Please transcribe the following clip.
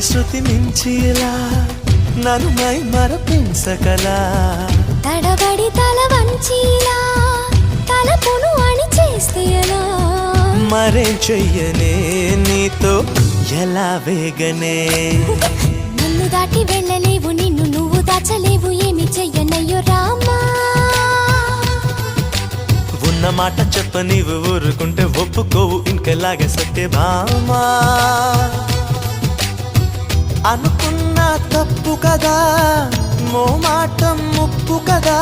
శృతి మించిలా నన్ను మై మరపించకలా తడబడి తల వంచిలా తలపును అని చేస్తే ఎలా మరేం చెయ్యనే నీతో ఎలా వేగనే నన్ను దాటి వెళ్ళలేవు నిన్ను నువ్వు దాచలేవు ఏమి చెయ్యనయ్యో రామా ఉన్న మాట చెప్ప నీవు ఊరుకుంటే ఒప్పుకోవు ఇంకెలాగే సత్యభామా అనుకున్నా తప్పు కదా మో మాట ముప్పు కదా